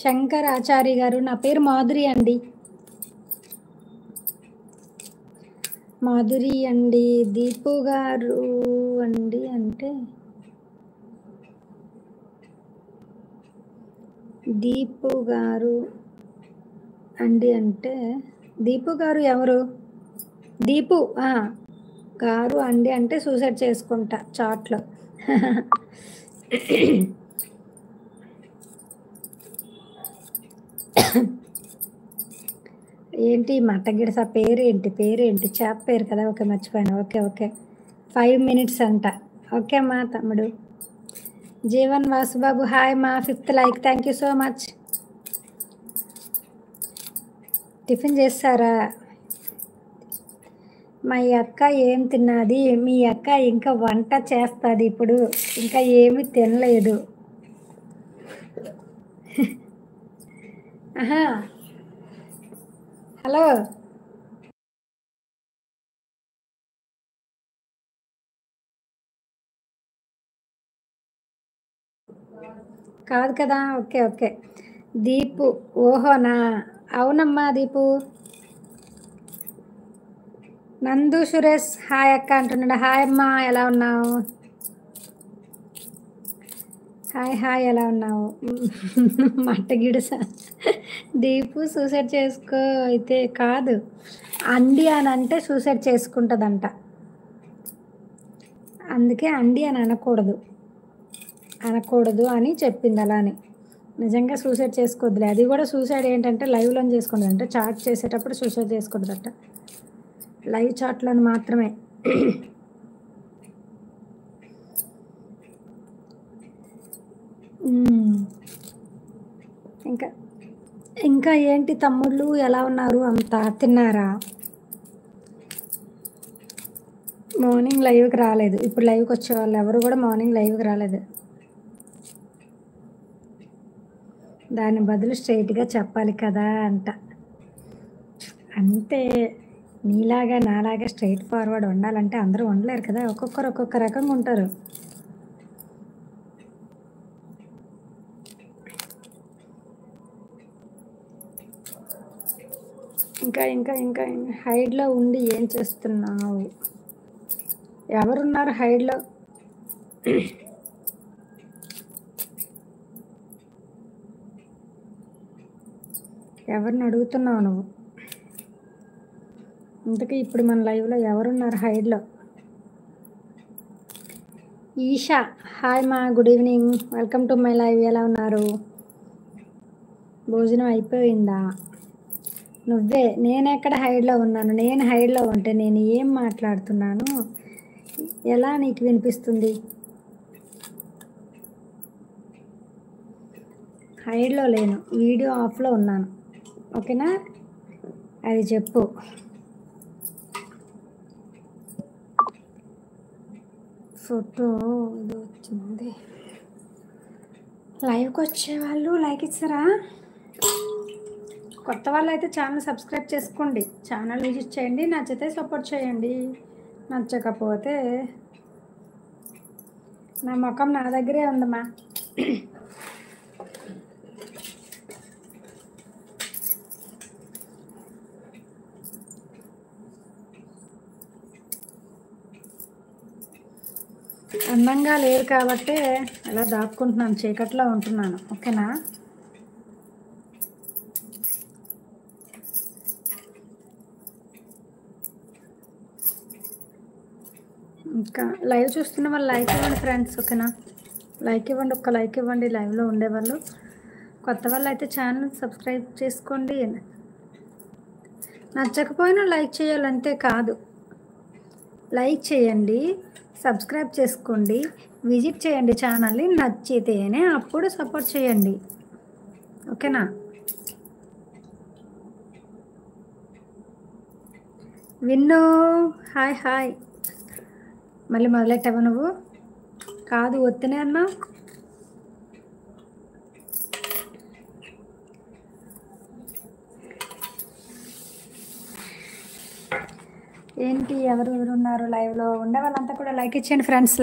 శంకర్ ఆచారి గారు, నా పేరు మాధురి అండి. మాధురి అండి. దీపు గారు అండి అంటే దీపు గారు అండి అంటే దీపు గారు ఎవరు? దీపు గారు అండి అంటే సూసైడ్ చేసుకుంటా చాట్లో. ఏంటి మట్టగిడస పేరేంటి చేప పేరు కదా. ఓకే, మర్చిపోయాను. ఓకే 5 minutes అంట. ఓకే మా తమ్ముడు. జీవన్ వాసుబాబు హాయ్ మా 5th like. Thank you so much. Tiffin చేస్తారా? మా అక్క ఏం తిన్నది? మీ అక్క ఇంకా వంట చేస్తుంది ఇప్పుడు, ఇంకా ఏమి తినలేదు. హలో, కాదు కదా. ఓకే దీపు. ఓహోనా, అవునమ్మా దీపు. నందు సురేష్ హాయ్ అక్క అంటున్నాడు. హాయ్ అమ్మా, ఎలా ఉన్నావు? హాయ్ ఎలా ఉన్నావు? మట్టగిడస దీపు సూసైడ్ చేసుకో అయితే కాదు, అండి అని అంటే సూసైడ్ చేసుకుంటుందంట. అందుకే అండి అని అనకూడదు అని చెప్పింది. అలానే నిజంగా సూసైడ్ చేసుకోవద్దులే. అది కూడా సూసైడ్ ఏంటంటే లైవ్లో చేసుకుంటుంది, అంటే చాట్ చేసేటప్పుడు సూసైడ్ చేసుకోకూడదట, లైవ్ చాట్లో మాత్రమే. ఇంకా ఏంటి తమ్ముళ్ళు, ఎలా ఉన్నారు? అంతా తిన్నారా? మార్నింగ్ లైవ్కి రాలేదు. ఇప్పుడు లైవ్కి వచ్చేవాళ్ళు ఎవరు కూడా మార్నింగ్ లైవ్కి రాలేదు. దాని బదులు స్ట్రైట్గా చెప్పాలి కదా అంట. అంటే నీలాగా నాలాగా స్ట్రైట్ ఫార్వర్డ్ ఉండాలంటే అందరూ ఉండలేరు కదా, ఒక్కొక్కరు ఒక్కొక్క రకంగా ఉంటారు. ఇంకా హైడ్లో ఉండి ఏం చేస్తున్నావు? ఎవరున్నారు హైడ్లో? ఎవరిని అడుగుతున్నావు నువ్వు? ఇంతకీ ఇప్పుడు మన లైవ్లో ఎవరున్నారు హైడ్లో? ఈషా హాయ్ మా, good evening, welcome to my live. ఎలా ఉన్నారు? భోజనం అయిపోయిందా? నువ్వే. నేనెక్కడ హైడ్లో ఉన్నాను? నేను హైడ్లో ఉంటే నేను ఏం మాట్లాడుతున్నాను? ఎలా నీకు వినిపిస్తుంది? హైడ్లో లేను, వీడియో ఆఫ్లో ఉన్నాను. ఓకేనా, అది చెప్పు. ఫోటో ఇది వచ్చింది. లైవ్కి వచ్చేవాళ్ళు లైక్ ఇస్తారా? కొత్త వాళ్ళు అయితే ఛానల్ సబ్స్క్రైబ్ చేసుకోండి, ఛానల్ విజిట్ చేయండి, నచ్చితే సపోర్ట్ చేయండి, నచ్చకపోతే నా ముఖం నా దగ్గరే ఉందమ్మా. అందంగా లేదు కాబట్టి అలా దాక్కుంటున్నాను, చీకట్లో ఉంటున్నాను. ఓకేనా, ఇంకా లైవ్ చూస్తున్న వాళ్ళు లైక్ ఇవ్వండి ఫ్రెండ్స్. ఓకేనా, లైక్ ఇవ్వండి, ఒక్క లైక్ ఇవ్వండి లైవ్లో ఉండేవాళ్ళు. కొత్త వాళ్ళు అయితే ఛానల్ సబ్స్క్రైబ్ చేసుకోండి. నచ్చకపోయినా లైక్ చేయాలంతే కాదు, లైక్ చేయండి, సబ్స్క్రైబ్ చేసుకోండి, విజిట్ చేయండి ఛానల్ని, నచ్చితేనే అప్పుడు సపోర్ట్ చేయండి. ఓకేనా, విన్ను హాయ్. మళ్ళీ మొదలెట్టావా నువ్వు? కాదు, వత్తనే అన్నా. ఏంటి ఎవరు ఉన్నారు లైవ్లో? ఉండే వాళ్ళంతా కూడా లైక్ ఇచ్చేయండి ఫ్రెండ్స్.